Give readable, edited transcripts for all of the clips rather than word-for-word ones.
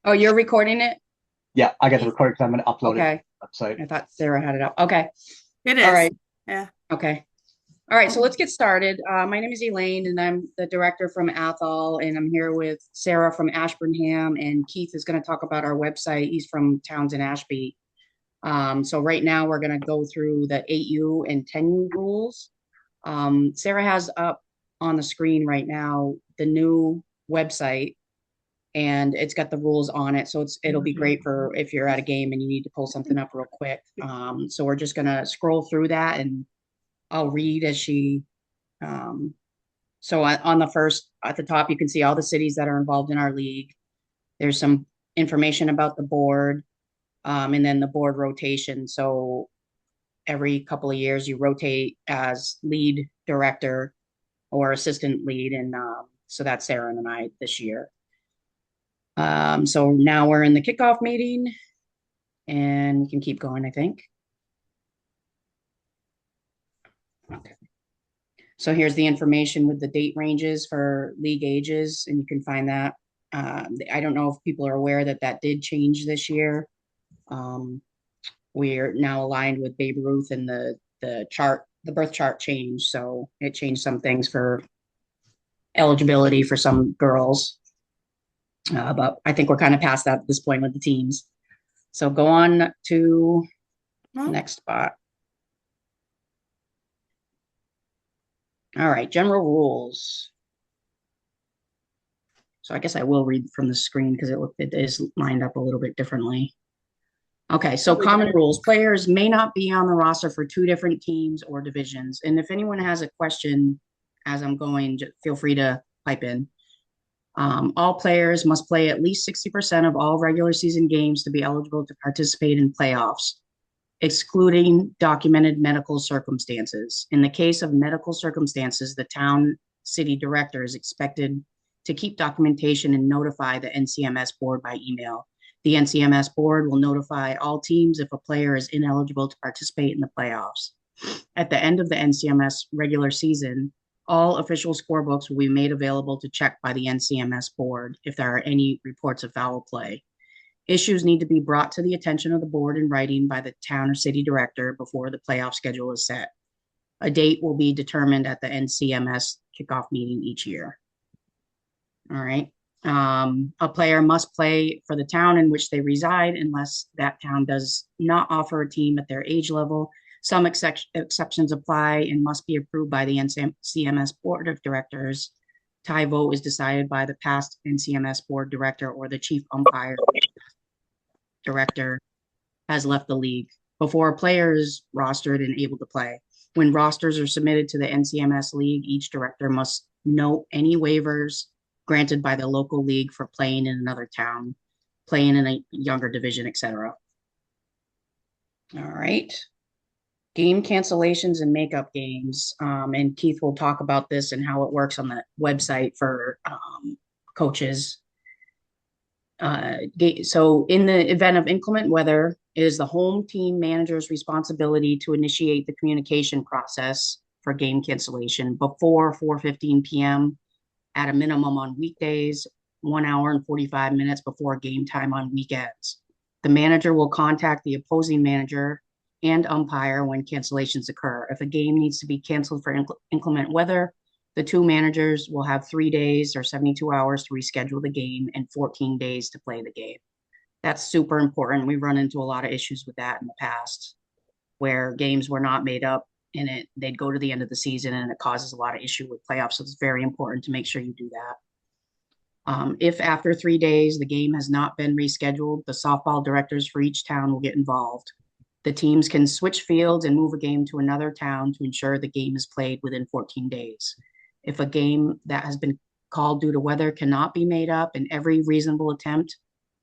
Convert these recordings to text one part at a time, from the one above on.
Oh, you're recording it, Yeah, I get the Keith? recording because I'm going to upload it to Okay. the website. I thought Sarah had it up. Okay. It All is. right. Yeah. Okay. All right. So let's get started. My name is Elaine, and I'm the director from Athol, and I'm here with Sarah from Ashburnham, and Keith is going to talk about our website. He's from Townsend Ashby. So right now we're going to go through the 8U and 10U rules. Sarah has up on the screen right now the new website, and it's got the rules on it. So it'll be great for if you're at a game and you need to pull something up real quick. So we're just gonna scroll through that, and I'll read as she. Um, so on the first at the top, you can see all the cities that are involved in our league. There's some information about the board, and then the board rotation. So every couple of years, you rotate as lead director or assistant lead, and so that's Sarah and I this year. So now we're in the kickoff meeting, and we can keep going, I think. Okay. So here's the information with the date ranges for league ages, and you can find that. I don't know if people are aware that that did change this year. Um, we're now aligned with Babe Ruth, and the chart, the birth chart changed, so it changed some things for eligibility for some girls. But I think we're kind of past that at this point with the teams. So go on to Well, next spot. All right, general rules. So I guess I will read from the screen because it is lined up a little bit differently. Okay, so probably common better. rules. Players may not be on the roster for two different teams or divisions. And if anyone has a question as I'm going, feel free to pipe in. All players must play at least 60% of all regular season games to be eligible to participate in playoffs, excluding documented medical circumstances. In the case of medical circumstances, the town city director is expected to keep documentation and notify the NCMS board by email. The NCMS board will notify all teams if a player is ineligible to participate in the playoffs. At the end of the NCMS regular season, all official scorebooks will be made available to check by the NCMS board if there are any reports of foul play. Issues need to be brought to the attention of the board in writing by the town or city director before the playoff schedule is set. A date will be determined at the NCMS kickoff meeting each year. All right. A player must play for the town in which they reside unless that town does not offer a team at their age level. Some exceptions apply and must be approved by the NCMS Board of Directors. Tie vote is decided by the past NCMS Board Director or the chief umpire director has left the league before a player is rostered and able to play. When rosters are submitted to the NCMS league, each director must note any waivers granted by the local league for playing in another town, playing in a younger division, etc. All right. Game cancellations and makeup games. And Keith will talk about this and how it works on the website for coaches. So in the event of inclement weather, it is the home team manager's responsibility to initiate the communication process for game cancellation before 4:15 p.m. at a minimum on weekdays, 1 hour and 45 minutes before game time on weekends. The manager will contact the opposing manager and umpire when cancellations occur. If a game needs to be canceled for inclement weather, the two managers will have 3 days or 72 hours to reschedule the game and 14 days to play the game. That's super important. We've run into a lot of issues with that in the past where games were not made up and they'd go to the end of the season and it causes a lot of issue with playoffs. So it's very important to make sure you do that. If after 3 days the game has not been rescheduled, the softball directors for each town will get involved. The teams can switch fields and move a game to another town to ensure the game is played within 14 days. If a game that has been called due to weather cannot be made up and every reasonable attempt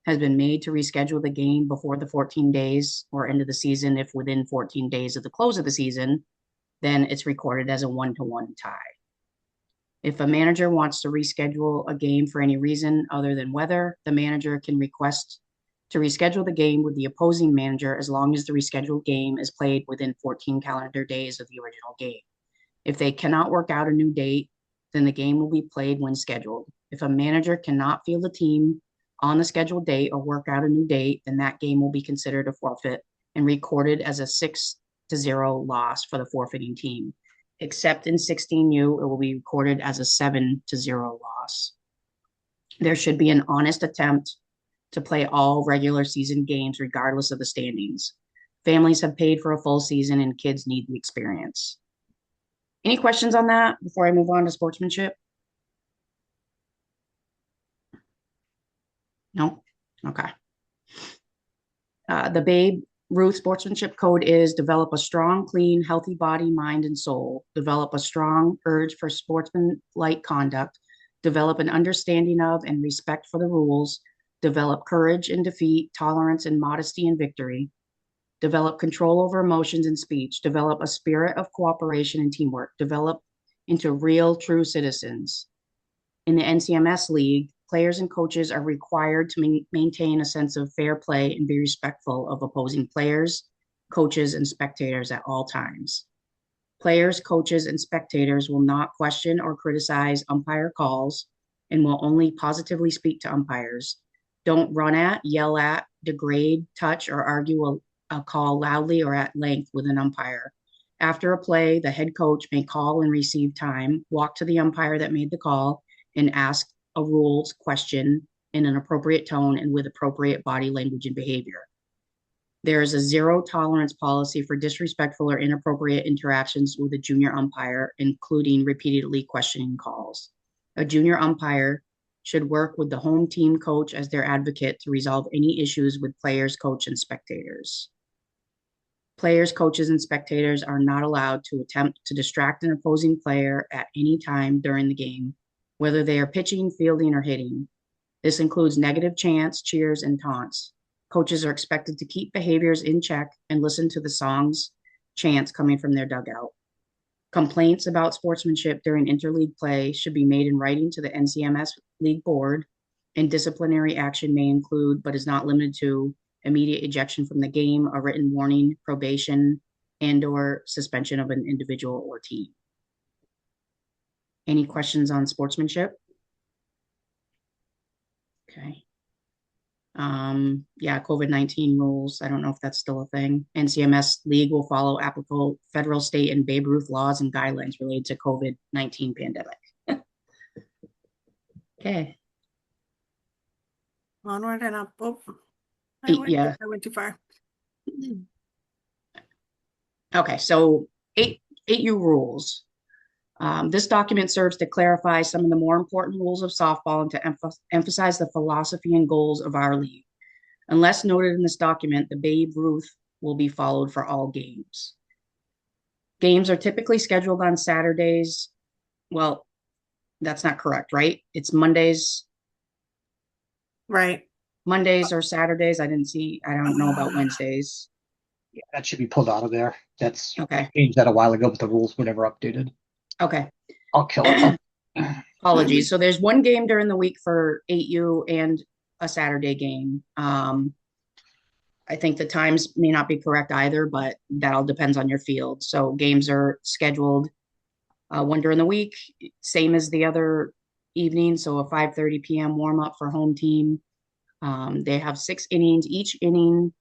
has been made to reschedule the game before the 14 days or end of the season, if within 14 days of the close of the season, then it's recorded as a 1-1 tie. If a manager wants to reschedule a game for any reason other than weather, the manager can request to reschedule the game with the opposing manager as long as the rescheduled game is played within 14 calendar days of the original game. If they cannot work out a new date, then the game will be played when scheduled. If a manager cannot field a team on the scheduled date or work out a new date, then that game will be considered a forfeit and recorded as a 6-0 loss for the forfeiting team. Except in 16U, it will be recorded as a 7-0 loss. There should be an honest attempt to play all regular season games regardless of the standings. Families have paid for a full season and kids need the experience. Any questions on that before I move on to sportsmanship? No? Okay. The Babe Ruth sportsmanship code is develop a strong, clean, healthy body, mind, and soul. Develop a strong urge for sportsmanlike conduct. Develop an understanding of and respect for the rules. Develop courage in defeat, tolerance and modesty in victory. Develop control over emotions and speech. Develop a spirit of cooperation and teamwork. Develop into real, true citizens. In the NCMS League, players and coaches are required to maintain a sense of fair play and be respectful of opposing players, coaches, and spectators at all times. Players, coaches, and spectators will not question or criticize umpire calls and will only positively speak to umpires. Don't run at, yell at, degrade, touch, or argue a call loudly or at length with an umpire. After a play, the head coach may call and receive time, walk to the umpire that made the call, and ask a rules question in an appropriate tone and with appropriate body language and behavior. There is a zero tolerance policy for disrespectful or inappropriate interactions with a junior umpire, including repeatedly questioning calls. A junior umpire should work with the home team coach as their advocate to resolve any issues with players, coach, and spectators. Players, coaches, and spectators are not allowed to attempt to distract an opposing player at any time during the game, whether they are pitching, fielding, or hitting. This includes negative chants, cheers, and taunts. Coaches are expected to keep behaviors in check and listen to the songs, chants coming from their dugout. Complaints about sportsmanship during interleague play should be made in writing to the NCMS League Board, and disciplinary action may include, but is not limited to, immediate ejection from the game, a written warning, probation, and/or suspension of an individual or team. Any questions on sportsmanship? Okay. Yeah, COVID-19 rules. I don't know if that's still a thing. NCMS League will follow applicable federal, state, and Babe Ruth laws and guidelines related to COVID-19 pandemic. Okay. Onward and up. Oh, Yeah. I went too far. Okay, so 8U rules. This document serves to clarify some of the more important rules of softball and to emphasize the philosophy and goals of our league. Unless noted in this document, the Babe Ruth will be followed for all games. Games are typically scheduled on Saturdays. Well, that's not correct, right? It's Mondays. Right. Mondays or Saturdays. I don't know about Wednesdays. Yeah, that should be pulled out of there. That's Okay. changed that a while ago, but the rules were never updated. Okay. I'll kill it. Apologies. So there's one game during the week for 8U and a Saturday game. I think the times may not be correct either, but that all depends on your field. So games are scheduled one during the week, same as the other evening. So a 5:30 p.m. warm up for home team. They have 6 innings. Each inning,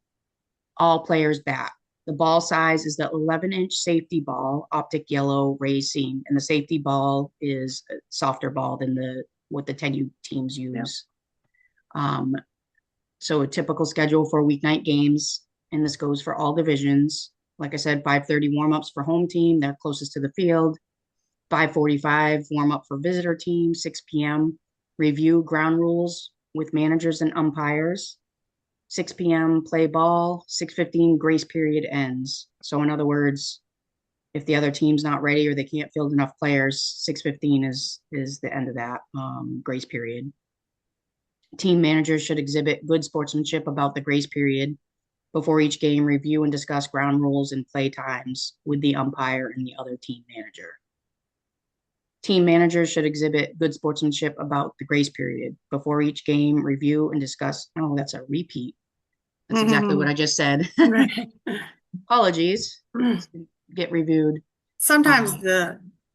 all players bat. The ball size is the 11-inch safety ball, optic yellow racing, and the safety ball is a softer ball than what the 10U teams use. Yeah. So a typical schedule for weeknight games, and this goes for all divisions. Like I said, 5:30 warm-ups for home team, they're closest to the field. 5:45 warm-up for visitor team, 6 p.m. review ground rules with managers and umpires. 6 p.m. play ball, 6:15 grace period ends. So in other words, if the other team's not ready or they can't field enough players, 6:15 is the end of that grace period. Team managers should exhibit good sportsmanship about the grace period before each game, review and discuss ground rules and play times with the umpire and the other team manager. Team managers should exhibit good sportsmanship about the grace period before each game, review and discuss. Oh, that's a repeat. That's exactly what I just said. Apologies. Get reviewed. Sometimes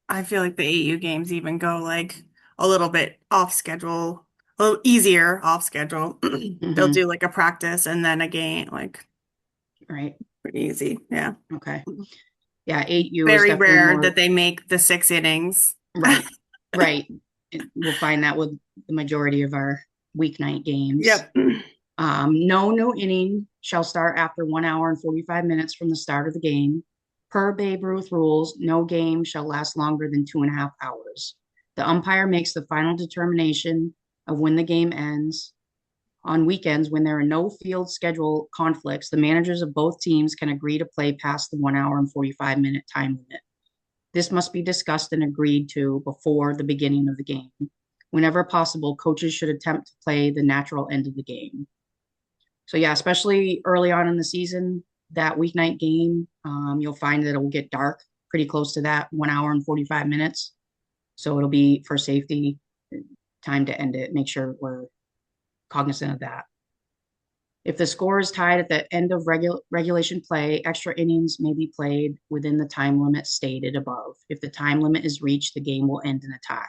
I feel like the 8U games even go like a little bit off schedule. a little easier off schedule. They'll Mhm. do like a practice and then a game, like Right. pretty easy. Yeah. Okay. Yeah, 8U is Very definitely rare more that they make the 6 innings. right. Right. We'll find that with the majority of our weeknight games. Yep. No new inning shall start after 1 hour and 45 minutes from the start of the game. Per Babe Ruth rules, no game shall last longer than 2.5 hours. The umpire makes the final determination of when the game ends. On weekends, when there are no field schedule conflicts, the managers of both teams can agree to play past the 1 hour and 45-minute time limit. This must be discussed and agreed to before the beginning of the game. Whenever possible, coaches should attempt to play the natural end of the game. So yeah, especially early on in the season, that weeknight game, you'll find that it will get dark pretty close to that 1 hour and 45 minutes. So it'll be for safety time to end it. Make sure we're cognizant of that. If the score is tied at the end of regulation play, extra innings may be played within the time limit stated above. If the time limit is reached, the game will end in a tie.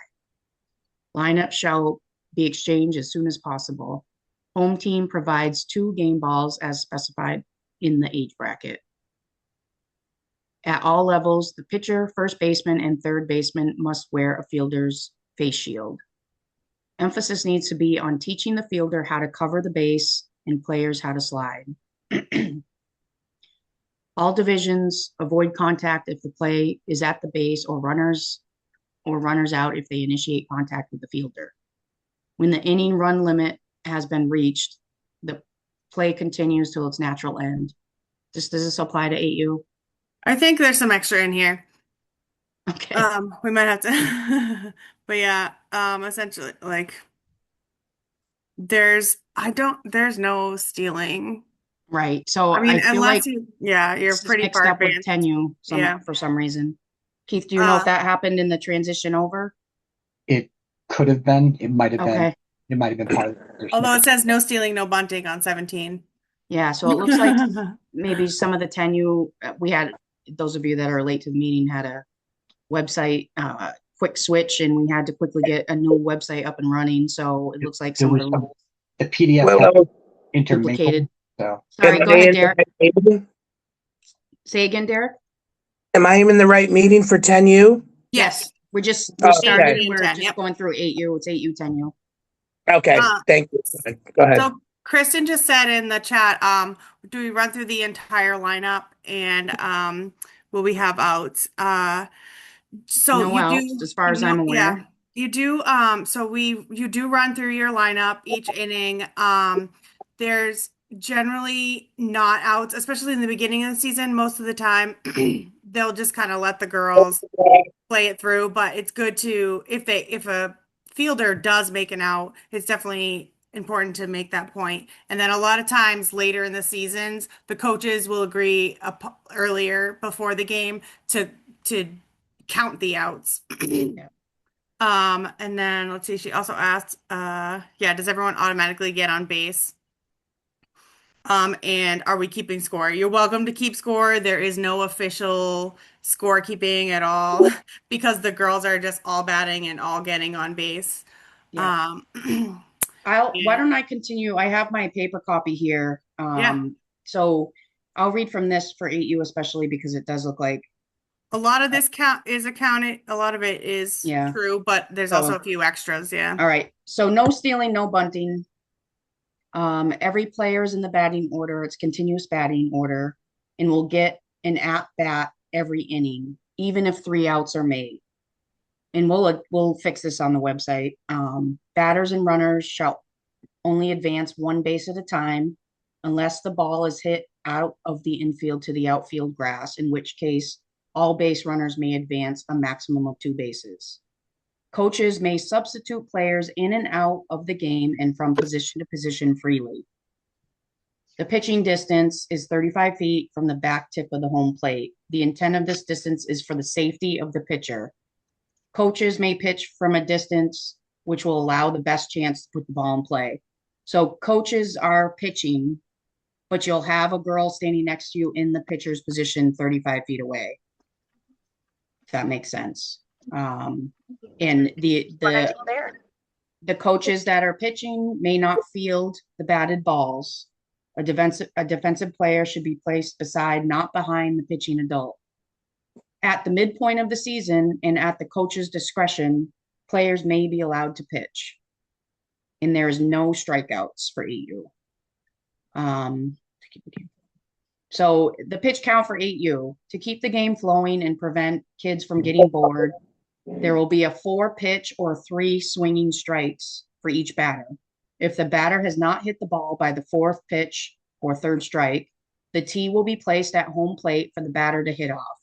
Lineup shall be exchanged as soon as possible. Home team provides 2 game balls as specified in the age bracket. At all levels, the pitcher, first baseman, and third baseman must wear a fielder's face shield. Emphasis needs to be on teaching the fielder how to cover the base and players how to slide. All divisions avoid contact if the play is at the base or runners out if they initiate contact with the fielder. When the inning run limit has been reached, the play continues till its natural end. Does this apply to 8U? I think there's some extra in here. Okay. We might have to, but yeah, essentially, like, there's no stealing. Right. So I mean, I feel unless like you're this is pretty mixed far up with advanced. 10U Yeah. for some reason. Keith, do you know if Uh, that happened in the transition over? It could have been, it might have been, Okay. it might have been part of the although it says no stealing, no bunting on 17. Yeah. So it looks like maybe some of the 10U, we had, those of you that are late to the meeting had a website quick switch and we had to quickly get a new website up and running. So it looks like There some of was the some, rules the PDF Well, got no, intermingled, duplicated. so. Sorry, am go I ahead, in the Derek. right meeting? Say again, Derek. Am I in the right meeting for 10U? Yes. Yes. We're Okay. starting, 8U and we're 10, just yep. going through 8U. It's 8U, 10U. Okay, Uh, thank you. Go ahead. So Kristen just said in the chat, do we run through the entire lineup and will we have outs? So No you outs, do, as far as I'm yeah, aware. you do. So you do run through your lineup each inning. There's generally not outs, especially in the beginning of the season. Most of the time, they'll just kind of let the girls play it through. But it's good to if a fielder does make an out, it's definitely important to make that point. And then a lot of times later in the seasons, the coaches will agree earlier before the game to count the outs. Yeah. And then let's see, she also asked, yeah, does everyone automatically get on base? And are we keeping score? You're welcome to keep score. There is no official scorekeeping at all because the girls are just all batting and all getting on base. Yeah. Um, Why don't I continue? I have my paper copy here. yeah, So I'll read from this for 8U especially because it does look like, a lot of this count is accounted. A lot of it is yeah. true, but there's also So, a few extras. Yeah. all right. So no stealing, no bunting. Every player is in the batting order. It's continuous batting order and will get an at bat every inning, even if 3 outs are made. And we'll fix this on the website. Batters and runners shall only advance 1 base at a time unless the ball is hit out of the infield to the outfield grass, in which case all base runners may advance a maximum of 2 bases. Coaches may substitute players in and out of the game and from position to position freely. The pitching distance is 35 feet from the back tip of the home plate. The intent of this distance is for the safety of the pitcher. Coaches may pitch from a distance which will allow the best chance to put the ball in play. So coaches are pitching, but you'll have a girl standing next to you in the pitcher's position 35 feet away. If that makes sense. And the The coaches that are pitching may not field the batted balls. A defensive player should be placed beside, not behind, the pitching adult. At the midpoint of the season and at the coach's discretion, players may be allowed to pitch. And there is no strikeouts for 8U. So the pitch count for 8U, to keep the game flowing and prevent kids from getting bored, there will be a 4 pitch or 3 swinging strikes for each batter. If the batter has not hit the ball by the 4th pitch or 3rd strike, the tee will be placed at home plate for the batter to hit off,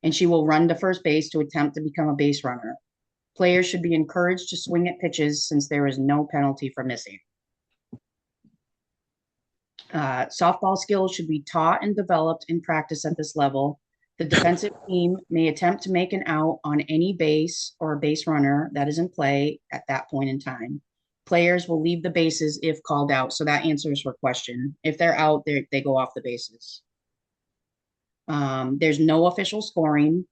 and she will run to first base to attempt to become a base runner. Players should be encouraged to swing at pitches since there is no penalty for missing. Softball skills should be taught and developed in practice at this level. The defensive team may attempt to make an out on any base or a base runner that is in play at that point in time. Players will leave the bases if called out. So that answers her question. If they're out, they go off the bases. There's no official scoring.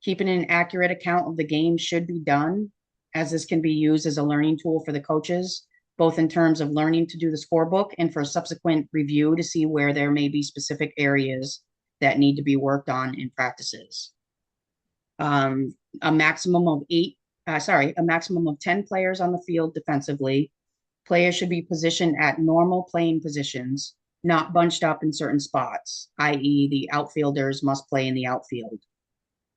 Keeping an accurate account of the game should be done, as this can be used as a learning tool for the coaches, both in terms of learning to do the scorebook and for subsequent review to see where there may be specific areas that need to be worked on in practices. A maximum of 10 players on the field defensively. Players should be positioned at normal playing positions, not bunched up in certain spots, i.e. the outfielders must play in the outfield.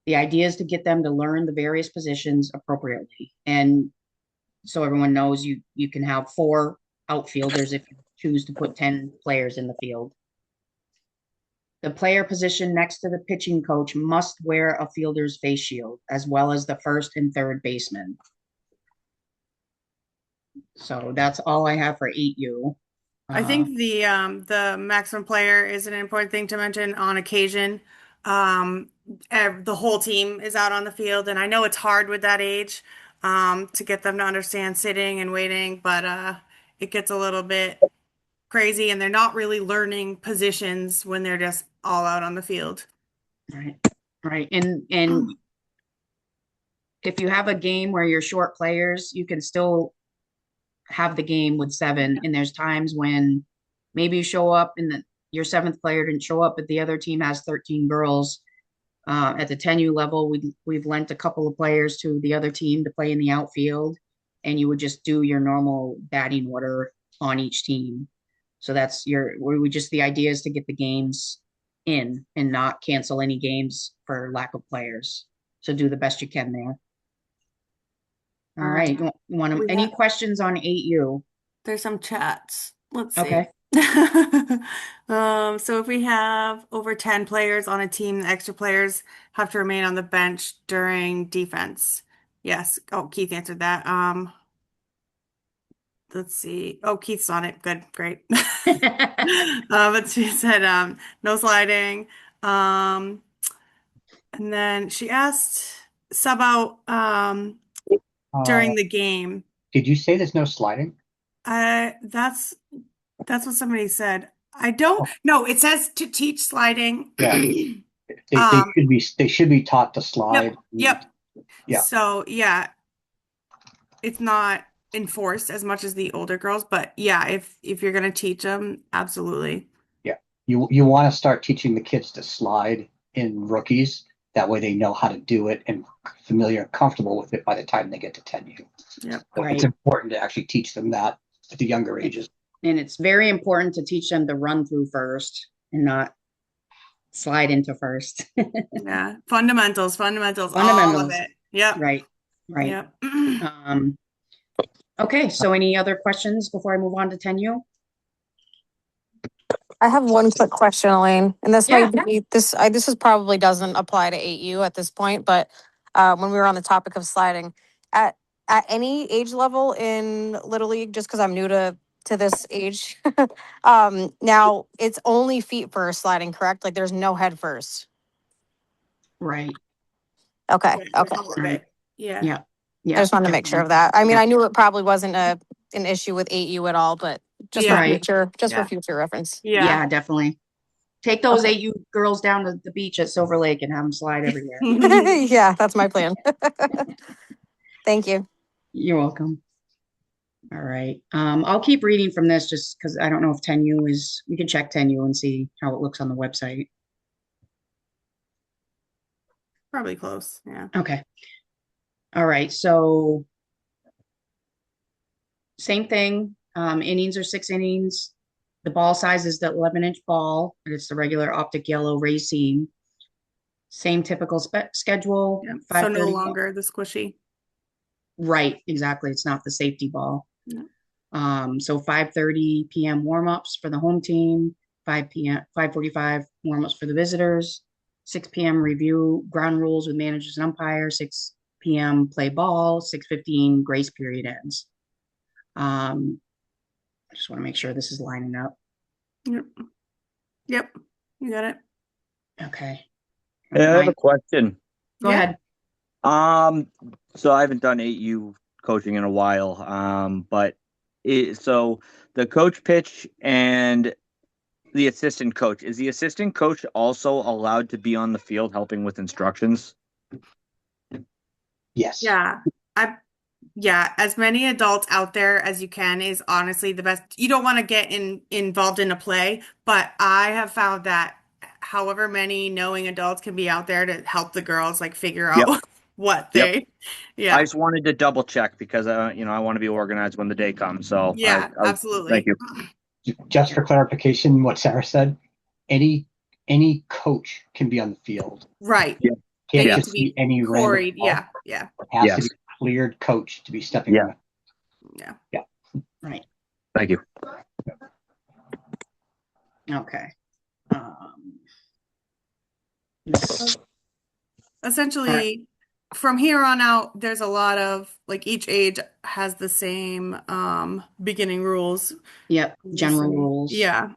The idea is to get them to learn the various positions appropriately. And so everyone knows you can have 4 outfielders if you choose to put 10 players in the field. The player position next to the pitching coach must wear a fielder's face shield, as well as the first and third baseman. So that's all I have for 8U. I think the maximum player is an important thing to mention on occasion. The whole team is out on the field, and I know it's hard with that age to get them to understand sitting and waiting, but it gets a little bit crazy, and they're not really learning positions when they're just all out on the field. Right. And if you have a game where you're short players, you can still have the game with 7. And there's times when maybe you show up and your 7th player didn't show up, but the other team has 13 girls. At the 10U level, we've lent a couple of players to the other team to play in the outfield, and you would just do your normal batting order on each team. So that's the idea is to get the games in and not cancel any games for lack of players. So do the best you can there. All right. You want any questions on 8U? There's some chats. Let's see. Okay. So if we have over 10 players on a team, the extra players have to remain on the bench during defense. Yes. Oh, Keith answered that. Let's see. Oh, Keith's on it. Good. Great. But she said no sliding. And then she asked sub out during the game. Did you say there's no sliding? That's what somebody said. I don't know. It says to teach sliding. Yeah. They should be taught to slide. Yep. Yeah. So yeah, it's not enforced as much as the older girls, but yeah, if you're gonna teach them, absolutely. Yeah. You want to start teaching the kids to slide in rookies. That way they know how to do it and familiar and comfortable with it by the time they get to 10U. Yep. So Right. It's important to actually teach them that at the younger ages. And it's very important to teach them to run through first and not slide into first. Yeah. Fundamentals, all of it. Yep. Right. Yep. Okay. So any other questions before I move on to 10U? I have one quick question, Elaine, and this Yeah. might be this is probably doesn't apply to 8U at this point, but when we were on the topic of sliding, at any age level in Little League, just because I'm new to this age, now it's only feet first sliding, correct? Like there's no head first. Right. Okay. All of it. Yeah. Yeah. Yeah. I just wanted to make sure of that. I mean, I knew it probably wasn't an issue with 8U at all, but just Yeah. for Right. future, Yeah. for future reference. Yeah, definitely. Take those Okay. 8U girls down to the beach at Silver Lake and have them slide everywhere. Yeah, that's my plan. Thank you. You're welcome. All right. I'll keep reading from this just because I don't know if 10U is, we can check 10U and see how it looks on the website. Probably close. Yeah. Okay. All right. So same thing. Innings are 6 innings. The ball size is the 11-inch ball, and it's the regular optic yellow racing. Same typical schedule. Yeah. So 5:30. no longer the squishy. Right, exactly. It's not the safety ball. Yeah. So 5:30 p.m. warm-ups for the home team, 5:45 warm-ups for the visitors, 6 p.m. review ground rules with managers and umpires, 6 p.m. play ball, 6:15 grace period ends. I just want to make sure this is lining up. Yep. Yep. You got it. Okay. Hey, I have a question. Go ahead. So I haven't done 8U coaching in a while. But so the coach pitch and the assistant coach, is the assistant coach also allowed to be on the field helping with instructions? Yes. Yeah, as many adults out there as you can is honestly the best. You don't want to get involved in a play, but I have found that however many knowing adults can be out there to help the girls like figure Yep. out what Yep. they, I yeah, just wanted to double check because I want to be organized when the day comes. So yeah, thank absolutely. you. Just for clarification, what Sarah said, any coach can be on the field. Right. Yeah. Can't They need just to be be any random quarried. ball. Yeah, It has Yes. to be a cleared coach to be stepping Yeah. on it. yeah. Right. Thank you. Okay. Essentially, from here on out, there's a lot of like each age has the same beginning rules. Yep. General rules. Yeah.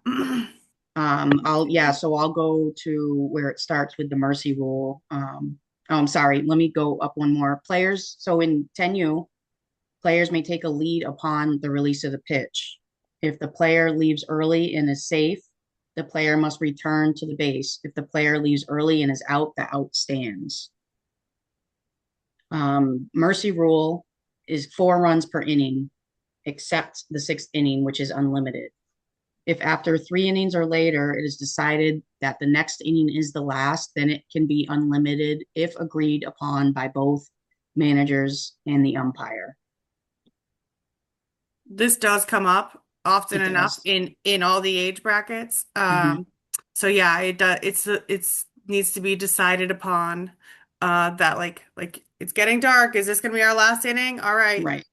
So I'll go to where it starts with the mercy rule. I'm sorry, let me go up one more. Players, so in 10U, players may take a lead upon the release of the pitch. If the player leaves early and is safe, the player must return to the base. If the player leaves early and is out, the out stands. Mercy rule is 4 runs per inning, except the 6th inning, which is unlimited. If after 3 innings or later it is decided that the next inning is the last, then it can be unlimited if agreed upon by both managers and the umpire. This does come up often It enough does. in all the age brackets. Mhm. So yeah, it does. It's needs to be decided upon. That like it's getting dark. Is this gonna be our last inning? All right, Right,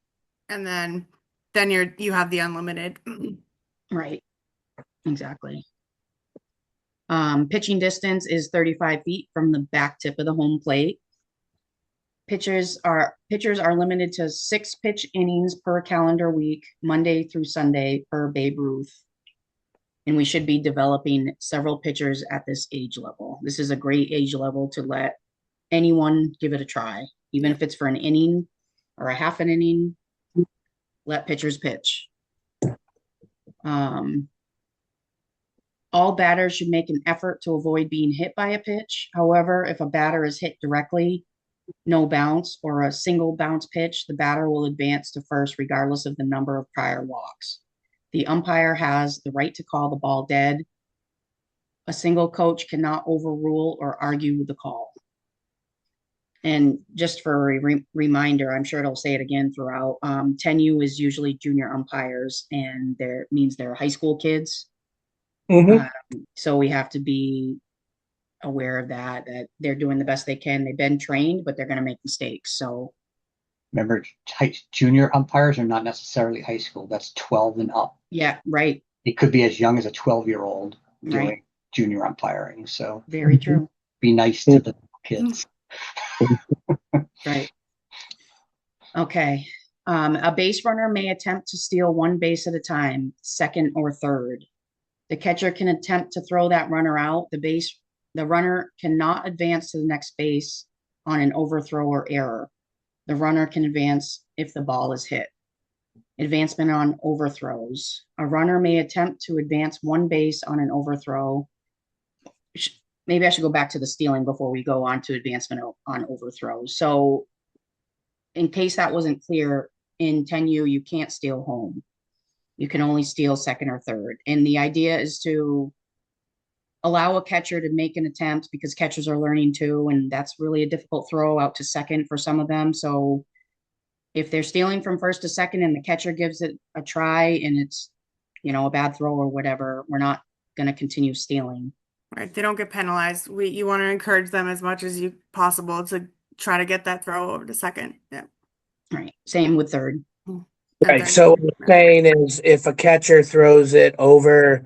and then you have the unlimited. right, exactly. Pitching distance is 35 feet from the back tip of the home plate. Pitchers are limited to 6 pitch innings per calendar week, Monday through Sunday per Babe Ruth. And we should be developing several pitchers at this age level. This is a great age level to let anyone give it a try, even if it's for an inning or a half an inning. Let pitchers pitch. All batters should make an effort to avoid being hit by a pitch. However, if a batter is hit directly, no bounce, or a single bounce pitch, the batter will advance to first regardless of the number of prior walks. The umpire has the right to call the ball dead. A single coach cannot overrule or argue with the call. And just for a reminder, I'm sure it'll say it again throughout. 10U is usually junior umpires, and there means they're high school kids. So we have to be aware of that they're doing the best they can. They've been trained, but they're going to make mistakes. So Remember, junior umpires are not necessarily high school. That's 12 and up. yeah, right. It could be as young as a 12-year-old doing Right. junior umpiring. So Very true. be nice to the kids. Right. Okay. A base runner may attempt to steal one base at a time, second or third. The catcher can attempt to throw that runner out. The runner cannot advance to the next base on an overthrow or error. The runner can advance if the ball is hit. Advancement on overthrows. A runner may attempt to advance one base on an overthrow. Maybe I should go back to the stealing before we go on to advancement on overthrows. So in case that wasn't clear, in 10U, you can't steal home. You can only steal second or third. And the idea is to allow a catcher to make an attempt because catchers are learning too. And that's really a difficult throw out to second for some of them. So if they're stealing from first to second and the catcher gives it a try and it's, a bad throw or whatever, we're not going to continue stealing. Right. They don't get penalized. You want to encourage them as much as you possible to try to get that throw over to second. Yeah. Right. Same with third. And Right, then- so what I'm saying is if a catcher throws it over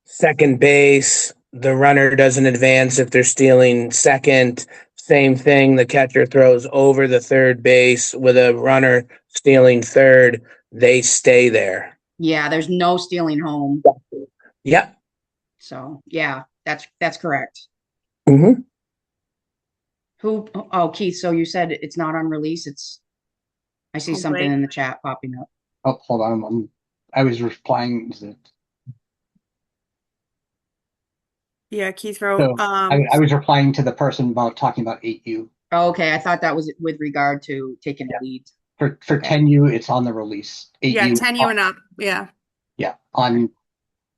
second base, the runner doesn't advance if they're stealing second. Same thing, the catcher throws over the third base with a runner stealing third, they stay there. Yeah, there's no stealing home. Yep. So yeah, that's correct. Mm-hmm. Keith, so you said it's not on release. I see Oh, something wait. in the chat popping up. Oh, hold on. I was replying. Yeah, Keith wrote, So I was replying to the person about talking about 8U. Oh, okay, I thought that was with regard to taking the lead. For Okay. 10U, it's on the release. 8U, yeah, 10U and up. Yeah. Yeah, on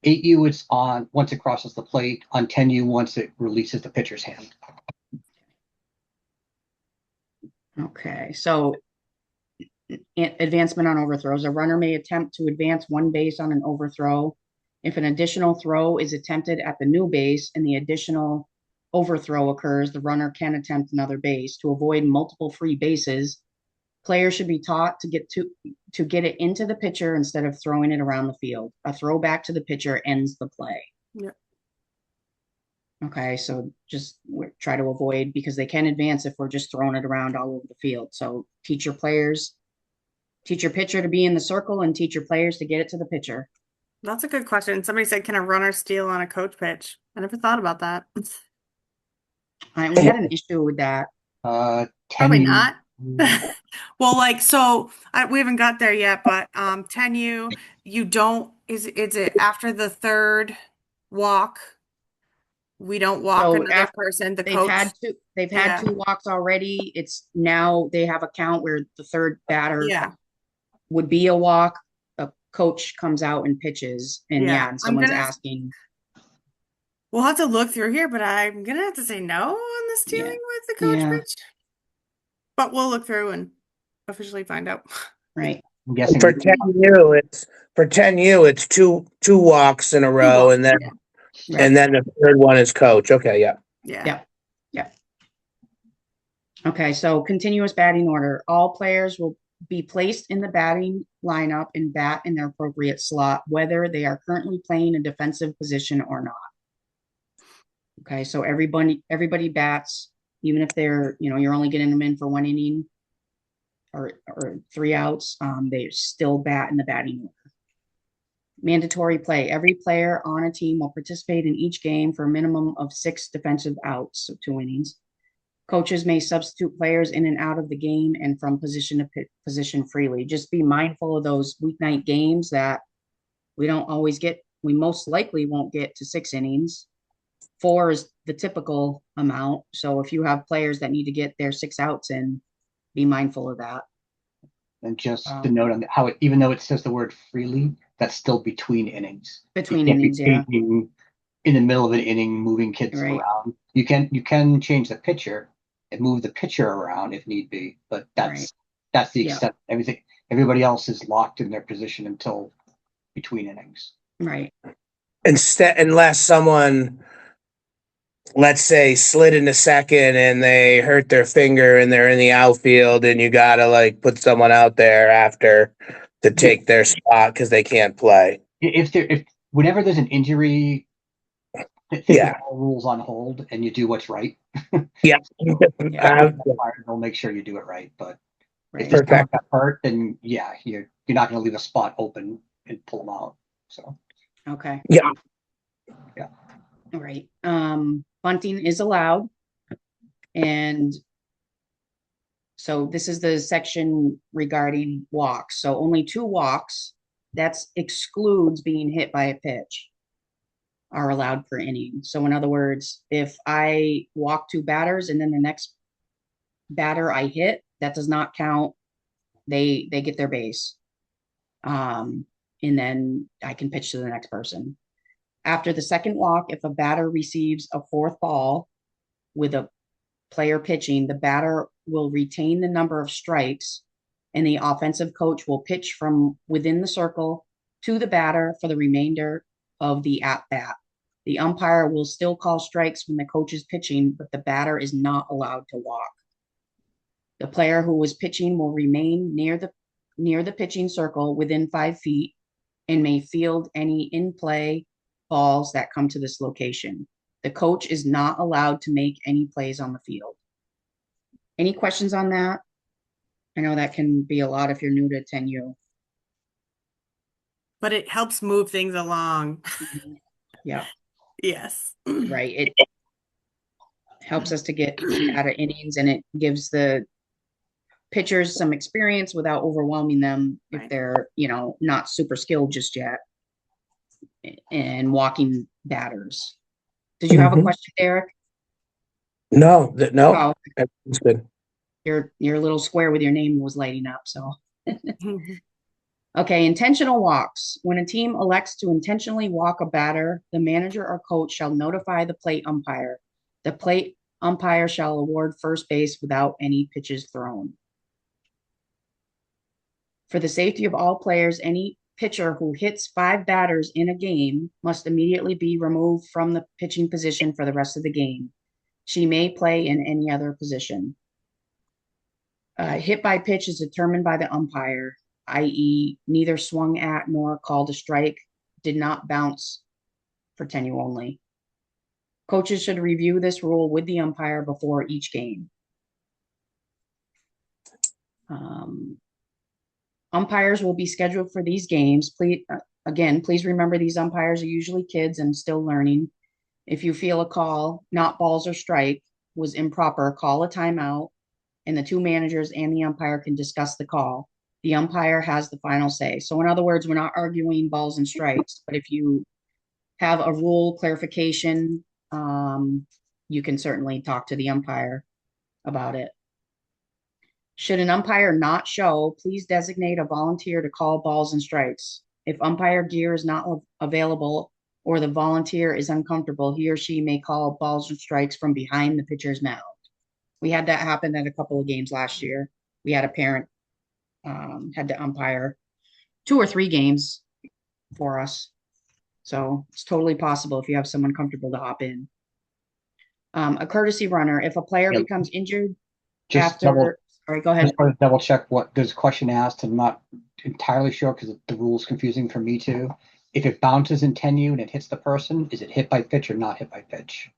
8U, it's on once it crosses the plate. On 10U, once it releases the pitcher's hand. Okay, so advancement on overthrows. A runner may attempt to advance one base on an overthrow. If an additional throw is attempted at the new base and the additional overthrow occurs, the runner can attempt another base. To avoid multiple free bases, players should be taught to get it into the pitcher instead of throwing it around the field. A throw back to the pitcher ends the play. Yep. Okay, so just try to avoid because they can advance if we're just throwing it around all over the field. So teach your pitcher to be in the circle and teach your players to get it to the pitcher. That's a good question. Somebody said, can a runner steal on a coach pitch? I never thought about that. We had an issue with that. Probably 10U, not. Well, we haven't got there yet, but 10U, you don't, is it after the third walk? We don't walk So another after person, the They've coach. had Yeah. 2 walks already. It's now they have a count where the third batter Yeah. would be a walk. A coach comes out and pitches, and Yeah. and someone's gonna- asking. We'll have to look through here, but I'm gonna have to say no on the stealing with the coach Yeah. pitch. But we'll look through and officially find out. Right. I'm guessing. For 10U, it's two walks in a row, walks, and then Right. and then the third one is coach. Okay, yeah. Yeah. Okay, so continuous batting order. All players will be placed in the batting lineup and bat in their appropriate slot, whether they are currently playing a defensive position or not. Okay, so everybody bats, even if they're, you're only getting them in for 1 inning or 3 outs, they still bat in the batting order. Mandatory play. Every player on a team will participate in each game for a minimum of 6 defensive outs, so 2 innings. Coaches may substitute players in and out of the game and from position to position freely. Just be mindful of those weeknight games that we most likely won't get to 6 innings. 4 is the typical amount. So if you have players that need to get their 6 outs in, be mindful of that. And just to note on how even though it says the word freely, that's still between innings. Between innings, yeah. In the middle of an inning, moving kids Right. around. You can change the pitcher and move the pitcher around if need be, but that's the Yeah. extent. Everybody else is locked in their position until between innings. Right. Unless someone, let's say, slid into second and they hurt their finger and they're in the outfield, and you gotta put someone out there after to take their spot because they can't play. If whenever there's an injury, Yeah. all rules on hold and you do what's right. Yeah. They'll make sure you do it right. But Right. if someone got hurt, then you're not going to leave a spot open and pull them out. So Okay. Yeah. All right. Bunting is allowed. And so this is the section regarding walks. So only 2 walks, that's excludes being hit by a pitch, are allowed per inning. So in other words, if I walk 2 batters and then the next batter I hit, that does not count they get their base. And then I can pitch to the next person. After the second walk, if a batter receives a fourth ball with a player pitching, the batter will retain the number of strikes, and the offensive coach will pitch from within the circle to the batter for the remainder of the at bat. The umpire will still call strikes when the coach is pitching, but the batter is not allowed to walk. The player who was pitching will remain near the pitching circle within 5 feet and may field any in-play balls that come to this location. The coach is not allowed to make any plays on the field. Any questions on that? I know that can be a lot if you're new to 10U. But it helps move things along. Yeah, Yes. right. It helps us to get out of innings, and it gives the pitchers some experience without overwhelming them if Right. they're, not super skilled just yet, and walking batters. Did you have a Mhm. question, Derek? No, no, Oh, everything's good. your little square with your name was lighting up, so. Okay, intentional walks. When a team elects to intentionally walk a batter, the manager or coach shall notify the plate umpire. The plate umpire shall award first base without any pitches thrown. For the safety of all players, any pitcher who hits 5 batters in a game must immediately be removed from the pitching position for the rest of the game. She may play in any other position. Hit by pitch is determined by the umpire, i.e., neither swung at nor called a strike, did not bounce for 10U only. Coaches should review this rule with the umpire before each game. Umpires will be scheduled for these games. Please remember these umpires are usually kids and still learning. If you feel a call, not balls or strike, was improper, call a timeout, and the two managers and the umpire can discuss the call. The umpire has the final say. So in other words, we're not arguing balls and strikes, but if you have a rule clarification, you can certainly talk to the umpire about it. Should an umpire not show, please designate a volunteer to call balls and strikes. If umpire gear is not available or the volunteer is uncomfortable, he or she may call balls and strikes from behind the pitcher's mound. We had that happen at a couple of games last year. We had a parent had to umpire 2 or 3 games for us. So it's totally possible if you have someone comfortable to hop in. A courtesy runner, if a player Yep. becomes injured Just after, all right, go ahead. just want to double check what there's a question asked. I'm not entirely sure because the rule's confusing for me too. If it bounces in 10U and it hits the person, is it hit by pitch or not hit by pitch?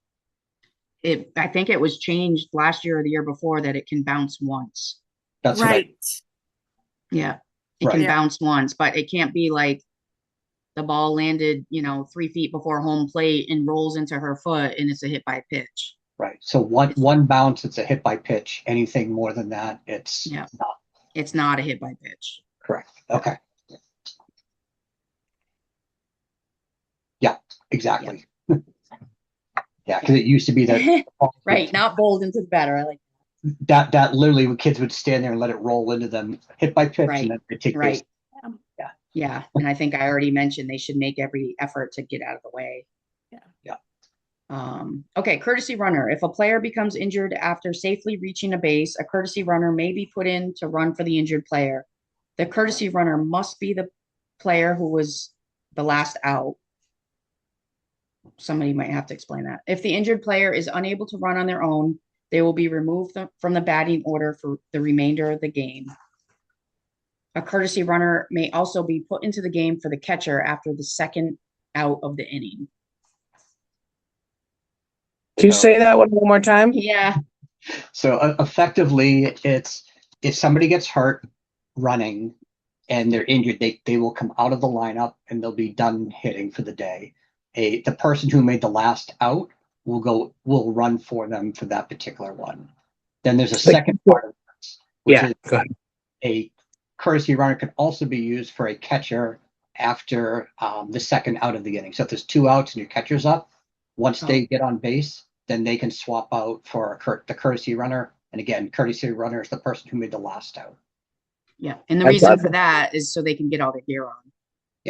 I think it was changed last year or the year before that it can bounce once. That's Right. Yeah, it Right. can Yeah. bounce once, but it can't be like the ball landed, 3 feet before home plate and rolls into her foot and it's a hit by pitch. Right. So one bounce, it's a hit by pitch. Anything more than that, it's Yeah. not It's not a hit by pitch. correct. Okay. Yeah, exactly. Yeah, because it used to be that Right, not bowled into the batter. I like that literally when kids would stand there and let it roll into them, hit by pitch, Right, and then they take right. base. Yeah, and I think I already mentioned they should make every effort to get out of the way. Yeah. Okay, courtesy runner. If a player becomes injured after safely reaching a base, a courtesy runner may be put in to run for the injured player. The courtesy runner must be the player who was the last out. Somebody might have to explain that. If the injured player is unable to run on their own, they will be removed from the batting order for the remainder of the game. A courtesy runner may also be put into the game for the catcher after the second out of the inning. Can you say that one more time? Yeah, So effectively, it's if somebody gets hurt running and they're injured, they will come out of the lineup and they'll be done hitting for the day. The person who made the last out will run for them for that particular one. Then there's a second part of this, which Yeah, is go ahead. a courtesy runner can also be used for a catcher after the second out of the inning. So if there's 2 outs and your catcher's up, once they get on base, then they can swap out for the courtesy runner. And again, courtesy runner is the person who made the last out. Yeah. And the I reason love for that is so they can get all their gear on.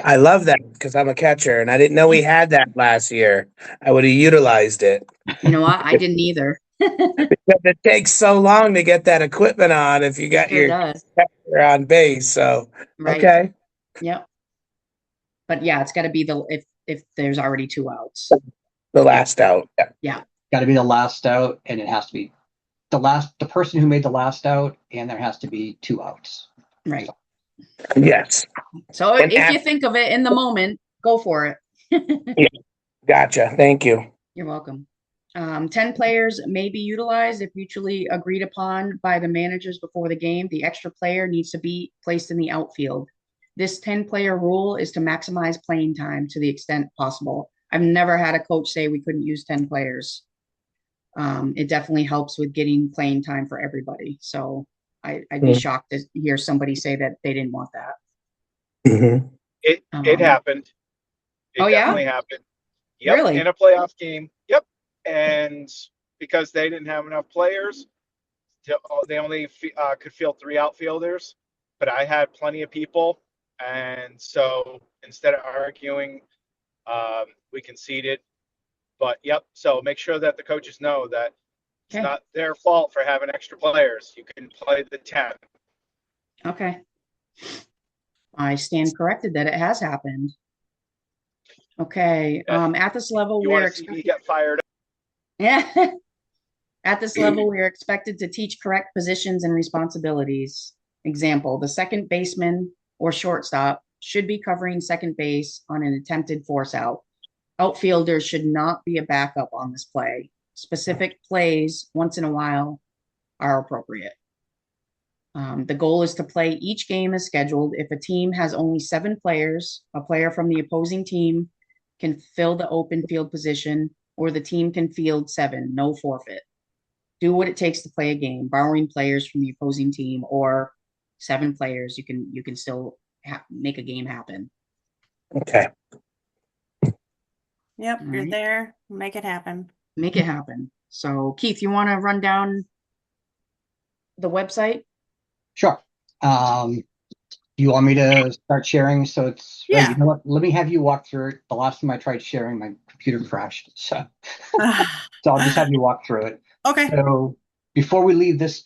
I love that because I'm a catcher and I didn't know we had that last year. I would have utilized it. You know what? I didn't either. Because it takes so long to get that equipment on if you got Sure your does. catcher on base. So, Right. okay. Yep. But yeah, it's got to be if there's already 2 outs. The last out. Yeah. Yeah. Got to be the last out, and it has to be the person who made the last out, and there has to be 2 outs. Right. Yes. So And if you think of it in the moment, go for it. Gotcha. Thank you. You're welcome. 10 players may be utilized if mutually agreed upon by the managers before the game. The extra player needs to be placed in the outfield. This 10-player rule is to maximize playing time to the extent possible. I've never had a coach say we couldn't use 10 players. It definitely helps with getting playing time for everybody. So I'd be shocked to hear somebody say that they didn't want that. Mm-hmm. It happened. It Oh, yeah? definitely happened. Yep, Really? in a playoff game. Yep, and because they didn't have enough players, they only could field 3 outfielders. But I had plenty of people, and so instead of arguing, we conceded. But yep, so make sure that the coaches know that it's Okay. not their fault for having extra players. You can play the 10. Okay. I stand corrected that it has happened. Okay. At this level, You we want are to see me get fired? Yeah. At this level, we are expected to teach correct positions and responsibilities. Example, the second baseman or shortstop should be covering second base on an attempted force out. Outfielders should not be a backup on this play. Specific plays once in a while are appropriate. The goal is to play each game as scheduled. If a team has only 7 players, a player from the opposing team can fill the open field position, or the team can field 7, no forfeit. Do what it takes to play a game, borrowing players from the opposing team, or 7 players, you can still make a game happen. Okay. Yep, All you're right. there. Make it happen. Make it happen. So, Keith, you want to run down the website? Sure. You want me to start sharing? So it's Yeah. You know what? Let me have you walk through it. The last time I tried sharing, my computer crashed. So I'll just have you walk through it. Okay. So before we leave this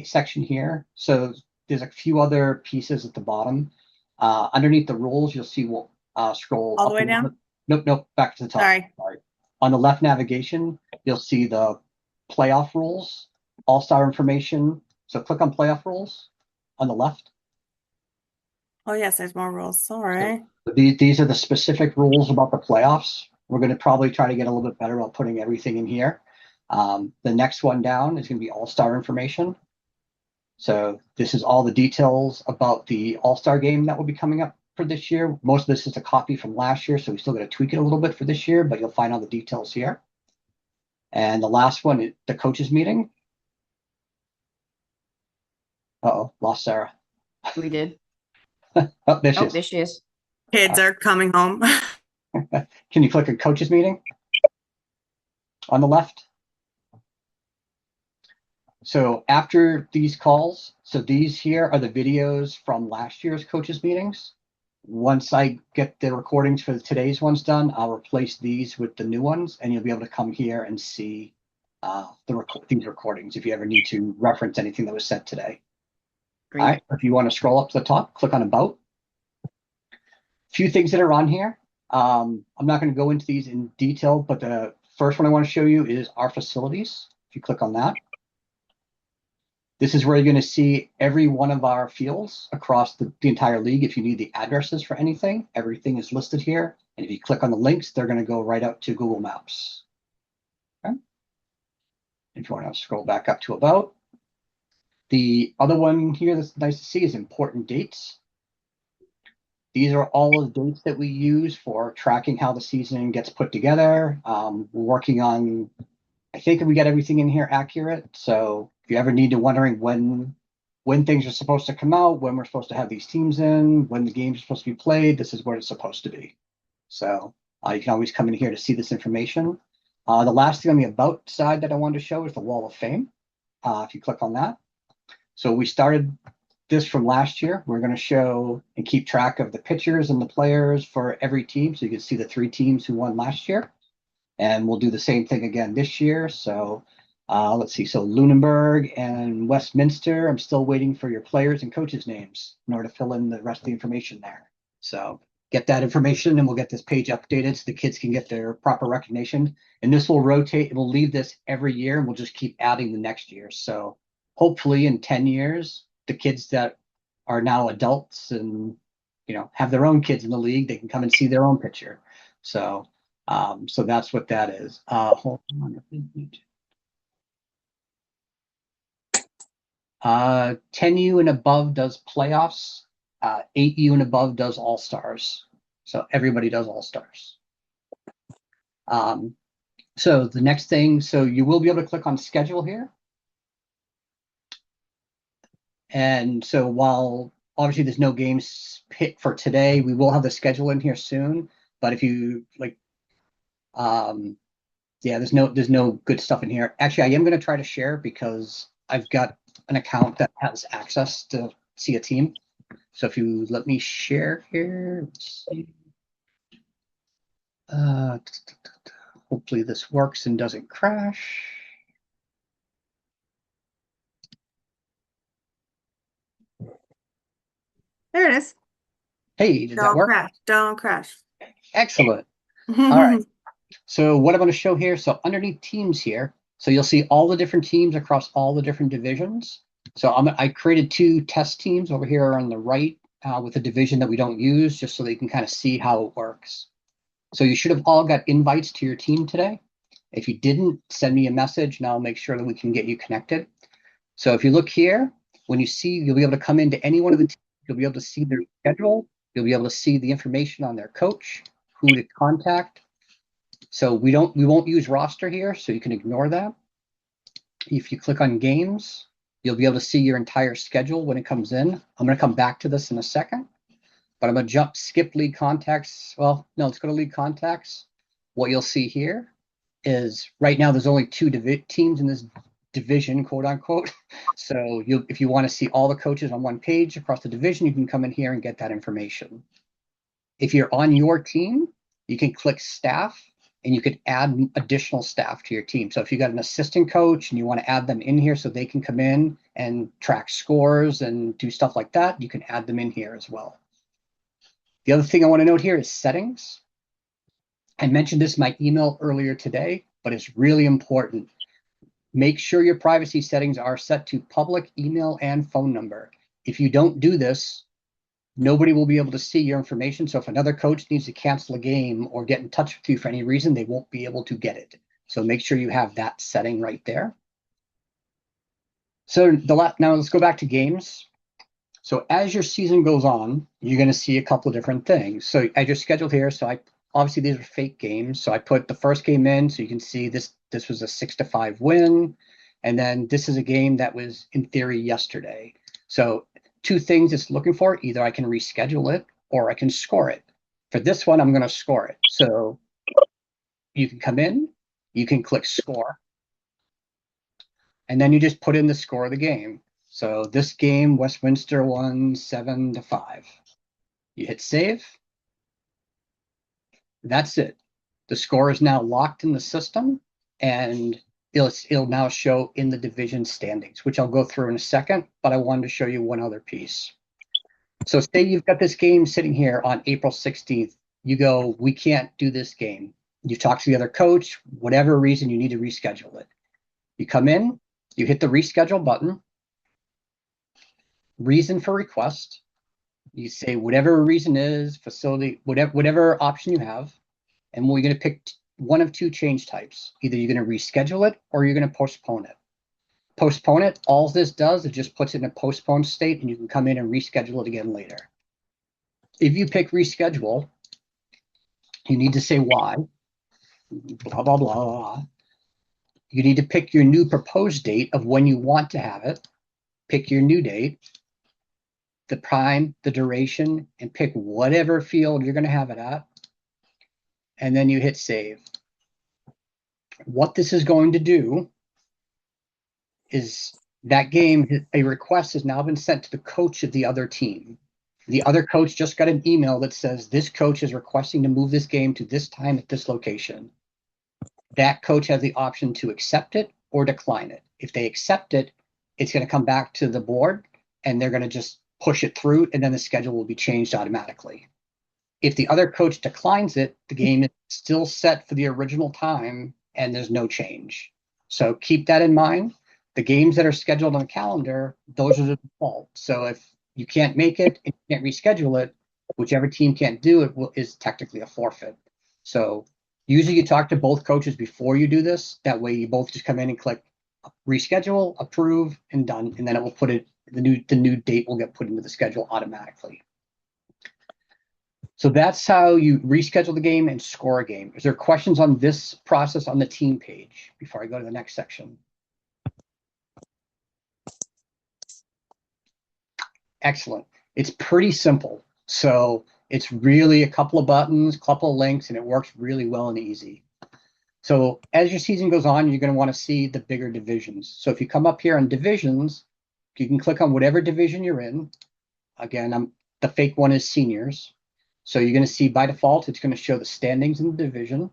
section here, so there's a few other pieces at the bottom. Underneath the rules, you'll see we'll scroll All up the way and down? Nope, back to the top. Sorry. On the left navigation, you'll see the playoff rules, all-star information. So click on playoff rules on the left. Oh, yes, there's more rules. All right. These are the specific rules about the playoffs. We're going to probably try to get a little bit better about putting everything in here. The next one down is going to be all-star information. So this is all the details about the all-star game that will be coming up for this year. Most of this is a copy from last year, so we still got to tweak it a little bit for this year, but you'll find all the details here. And the last one is the coaches meeting. Uh-oh, lost Sarah. We did. Oh, there she Oh, is. there she is. Kids are coming home. Can you click on coaches meeting on the left? So after these calls, so these here are the videos from last year's coaches meetings. Once I get the recordings for today's ones done, I'll replace these with the new ones, and you'll be able to come here and see these recordings if you ever need to reference anything that was said today. Great. All right, if you want to scroll up to the top, click on About. A few things that are on here. I'm not going to go into these in detail, but the first one I want to show you is our facilities. If you click on that. This is where you're going to see every one of our fields across the entire league. If you need the addresses for anything, everything is listed here. And if you click on the links, they're going to go right out to Google Maps. Okay. If you want to scroll back up to About. The other one here that's nice to see is important dates. These are all of the dates that we use for tracking how the season gets put together. We're working on, I think we got everything in here accurate. So if you ever need to wondering when things are supposed to come out, when we're supposed to have these teams in, when the games are supposed to be played, this is where it's supposed to be. So you can always come in here to see this information. The last thing on the About side that I wanted to show is the Wall of Fame. If you click on that. So we started this from last year. We're going to show and keep track of the pitchers and the players for every team. So you can see the 3 teams who won last year. And we'll do the same thing again this year. So let's see. So Lunenburg and Westminster, I'm still waiting for your players and coaches' names in order to fill in the rest of the information there. So get that information and we'll get this page updated so the kids can get their proper recognition. And this will rotate. We'll leave this every year and we'll just keep adding the next year. So hopefully in 10 years, the kids that are now adults and, have their own kids in the league, they can come and see their own picture. So that's what that is. Hold on. 10U and above does playoffs. 8U and above does all stars. So everybody does all stars. So the next thing, so you will be able to click on schedule here. And so while obviously there's no games hit for today, we will have the schedule in here soon. But if you yeah, there's no good stuff in here. Actually, I am going to try to share because I've got an account that has access to see a team. So if you let me share here, let's see. Hopefully this works and doesn't crash. There it is. Hey, did that Don't work? crash. Don't crash. Excellent. All right. So what I'm going to show here, so underneath teams here, so you'll see all the different teams across all the different divisions. So I created 2 test teams over here on the right with a division that we don't use, just so that you can kind of see how it works. So you should have all got invites to your team today. If you didn't, send me a message and I'll make sure that we can get you connected. So if you look here, when you see, you'll be able to come into any one of the teams. You'll be able to see their schedule. You'll be able to see the information on their coach, who to contact. So we won't use roster here, so you can ignore that. If you click on games, you'll be able to see your entire schedule when it comes in. I'm going to come back to this in a second, but I'm going to skip league contacts. Well, no, let's go to league contacts. What you'll see here is right now there's only 2 teams in this division, quote unquote. So if you want to see all the coaches on one page across the division, you can come in here and get that information. If you're on your team, you can click staff and you could add additional staff to your team. So if you got an assistant coach and you want to add them in here so they can come in and track scores and do stuff like that, you can add them in here as well. The other thing I want to note here is settings. I mentioned this in my email earlier today, but it's really important. Make sure your privacy settings are set to public email and phone number. If you don't do this, nobody will be able to see your information. So if another coach needs to cancel a game or get in touch with you for any reason, they won't be able to get it. So make sure you have that setting right there. So now let's go back to games. So as your season goes on, you're going to see a couple of different things. So I just scheduled here. So obviously these are fake games. So I put the first game in so you can see this was a 6-5 win. And then this is a game that was in theory yesterday. So 2 things it's looking for. Either I can reschedule it or I can score it. For this one, I'm going to score it. So you can come in, you can click score, and then you just put in the score of the game. So this game, Westminster won 7-5. You hit save. That's it. The score is now locked in the system, and it'll now show in the division standings, which I'll go through in a second, but I wanted to show you one other piece. So say you've got this game sitting here on April 16th. You go, we can't do this game. You talk to the other coach, whatever reason you need to reschedule it. You come in, you hit the reschedule button, reason for request. You say whatever reason is, facility, whatever option you have, and we're going to pick one of 2 change types. Either you're going to reschedule it or you're going to postpone it. Postpone it, all this does is just puts it in a postponed state and you can come in and reschedule it again later. If you pick reschedule, you need to say why, blah, blah, blah. You need to pick your new proposed date of when you want to have it, pick your new date, the prime, the duration, and pick whatever field you're going to have it at. And then you hit save. What this is going to do is that game, a request has now been sent to the coach of the other team. The other coach just got an email that says this coach is requesting to move this game to this time at this location. That coach has the option to accept it or decline it. If they accept it, it's going to come back to the board and they're going to just push it through, and then the schedule will be changed automatically. If the other coach declines it, the game is still set for the original time and there's no change. So keep that in mind. The games that are scheduled on the calendar, those are the default. So if you can't make it and you can't reschedule it, whichever team can't do it is technically a forfeit. So usually you talk to both coaches before you do this. That way you both just come in and click reschedule, approve, and done. And then it will put it, the new date will get put into the schedule automatically. So that's how you reschedule the game and score a game. Is there questions on this process on the team page before I go to the next section? Excellent. It's pretty simple. So it's really a couple of buttons, couple of links, and it works really well and easy. So as your season goes on, you're going to want to see the bigger divisions. So if you come up here on divisions, you can click on whatever division you're in. Again, the fake one is seniors. So you're going to see by default, it's going to show the standings in the division.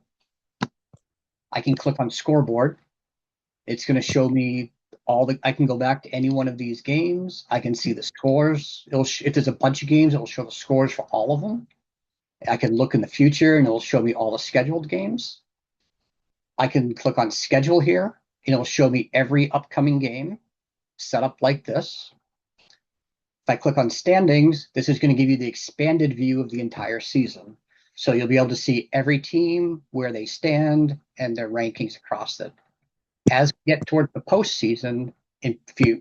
I can click on scoreboard. It's going to show me I can go back to any one of these games. I can see the scores. If there's a bunch of games, it will show the scores for all of them. I can look in the future and it will show me all the scheduled games. I can click on schedule here and it will show me every upcoming game set up like this. If I click on standings, this is going to give you the expanded view of the entire season. So you'll be able to see every team, where they stand, and their rankings across it. As we get towards the postseason,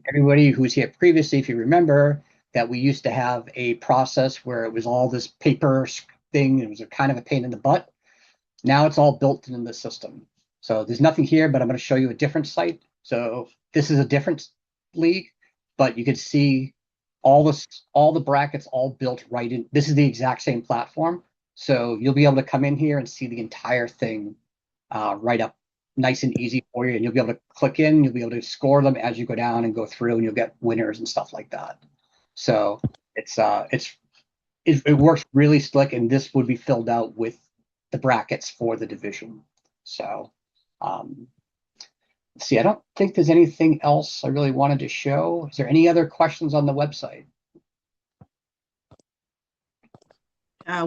everybody who was here previously, if you remember, that we used to have a process where it was all this paper thing. It was a kind of a pain in the butt. Now it's all built into the system. So there's nothing here, but I'm going to show you a different site. So this is a different league, but you can see all the brackets all built right in. This is the exact same platform. So you'll be able to come in here and see the entire thing right up nice and easy for you. And you'll be able to click in, you'll be able to score them as you go down and go through, and you'll get winners and stuff like that. So it works really slick, and this would be filled out with the brackets for the division. So let's see, I don't think there's anything else I really wanted to show. Is there any other questions on the website?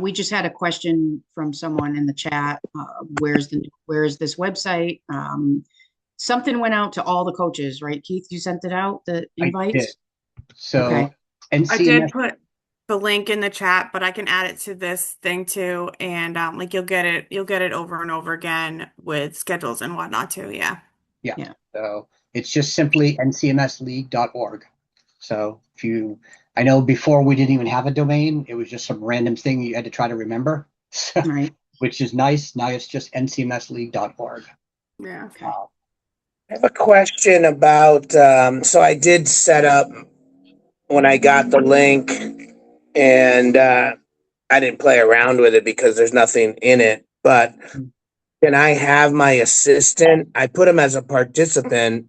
We just had a question from someone in the chat. Where is this website? Something went out to all the coaches, right? Keith, you sent it out, the invites? I did. So okay. NCMS, I did put the link in the chat, but I can add it to this thing too. And like you'll get it over and over again with schedules and whatnot too. Yeah. Yeah. So it's just simply ncmsleague.org. So I know before we didn't even have a domain, it was just some random thing you had to try to remember, right? Which is nice. Now it's just ncmsleague.org. Yeah. Okay. I have a question about, so I did set up when I got the link, and I didn't play around with it because there's nothing in it, but can I have my assistant? I put him as a participant.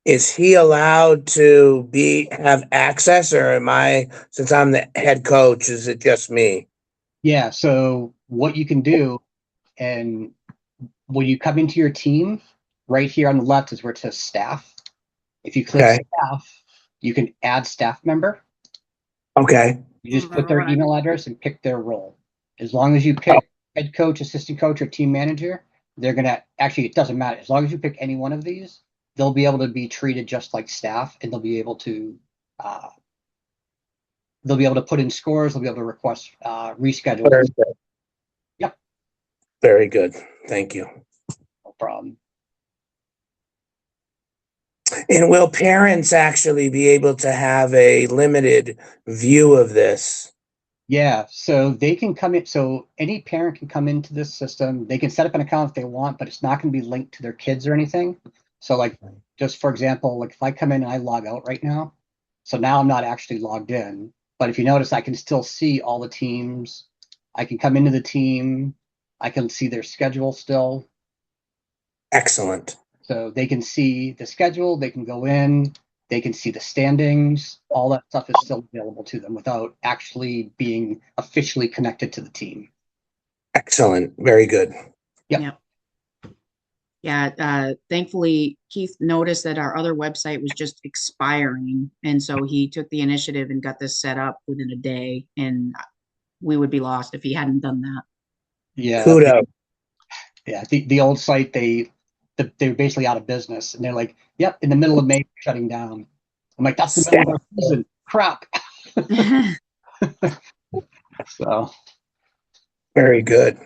Is he allowed to have access, or since I'm the head coach, is it just me? Yeah. So what you can do, and when you come into your team, right here on the left is where it says staff. If you click staff, you can add staff member. Okay. You just put their email address and pick their role. As long as you pick head coach, assistant coach, or team manager, they're going to it doesn't matter. As long as you pick any one of these, they'll be able to be treated just like staff, and they'll be able to put in scores. They'll be able to request reschedule. Yep. Very good. Thank you. No problem. And will parents actually be able to have a limited view of this? Yeah, so they can come in. So any parent can come into this system. They can set up an account if they want, but it's not going to be linked to their kids or anything. So like, just for example, like if I come in and I log out right now, so now I'm not actually logged in, but if you notice, I can still see all the teams. I can come into the team. I can see their schedule still. Excellent. So they can see the schedule. They can go in. They can see the standings. All that stuff is still available to them without actually being officially connected to the team. Excellent. Very good. Yep. Yeah, thankfully Keith noticed that our other website was just expiring, and so he took the initiative and got this set up within a day, and we would be lost if he hadn't done that. Yeah. Kudos. Yeah. The old site, they were basically out of business, and they're like, "Yep, in the middle of May, shutting down." I'm like, "That's the middle of our season. Crap." So. Very good.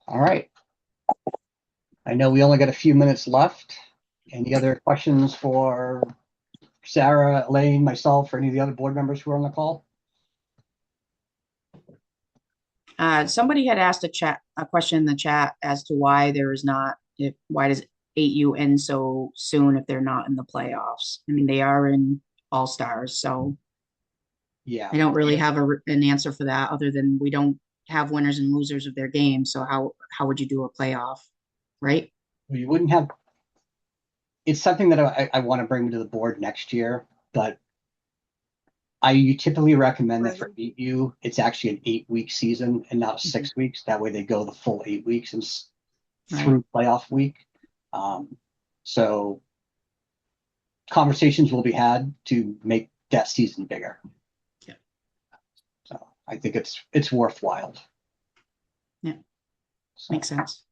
All right. I know we only got a few minutes left. Any other questions for Sarah, Elaine, myself, or any of the other board members who are on the call? Somebody had asked a question in the chat as to why there is not, why does 8U end so soon if they're not in the playoffs? I mean, they are in All Stars, so Yeah. I don't really have an answer for that other than we don't have winners and losers of their games. So how would you do a playoff, right? You wouldn't have. It's something that I want to bring to the board next year, but I typically recommend that for 8U, it's actually an 8-week season and not 6 weeks. That way they go the full 8 weeks and through playoff week. So conversations will be had to make that season bigger. Yeah. So I think it's worthwhile. Yeah. So, Makes sense.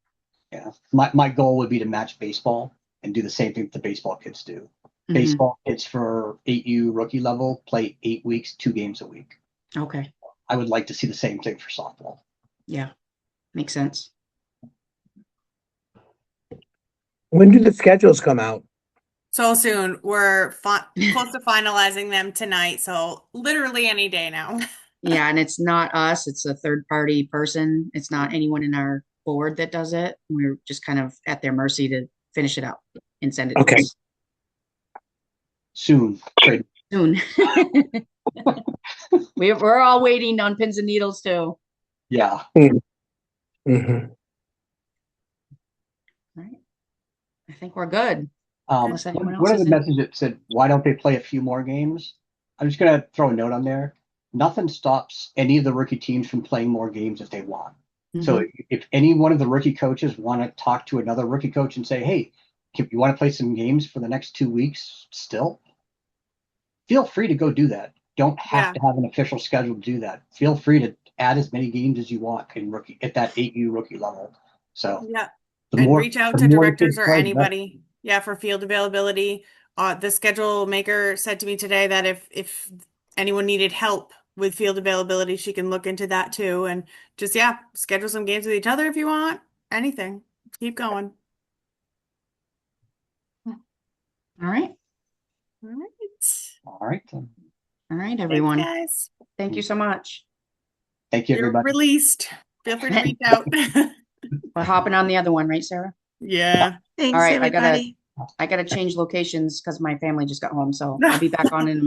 Yeah. My goal would be to match baseball and do the same thing that the baseball kids do. Baseball kids for 8U rookie level play 8 weeks, 2 games a week. Okay. I would like to see the same thing for softball. Yeah. Makes sense. When do the schedules come out? So soon. We're close to finalizing them tonight. So literally any day now. Yeah, and it's not us, it's a third party person. It's not anyone in our board that does it. We're just kind of at their mercy to finish it up and send it to Okay. us Soon. soon. We're all waiting on pins and needles too. Yeah. Mm-hmm. All right. I think we're good. Unless anyone else One of has the messages that said, why don't they play a few more games? I'm just going to throw a note on there. Nothing stops any of the rookie teams from playing more games if they want. So if any one of the rookie coaches want to talk to another rookie coach and say, hey, you want to play some games for the next 2 weeks still? Feel free to go do that. Don't have to have an official schedule to do that. Feel free to add as many games as you want at that 8U rookie level. So yeah. And reach out to directors or anybody. Yeah, for field availability. The schedule maker said to me today that if anyone needed help with field availability, she can look into that too. And just, schedule some games with each other if you want. Anything. Keep going. All right. All right. All right. Then. All right, everyone. Thanks, guys. Thank you so much. Thank you, everybody. You're released. Feel free to reach out. We're hopping on the other one, right, Sarah? Yeah. Thanks, All right, everybody. I gotta change locations because my family just got home, so I'll be back on in a minute.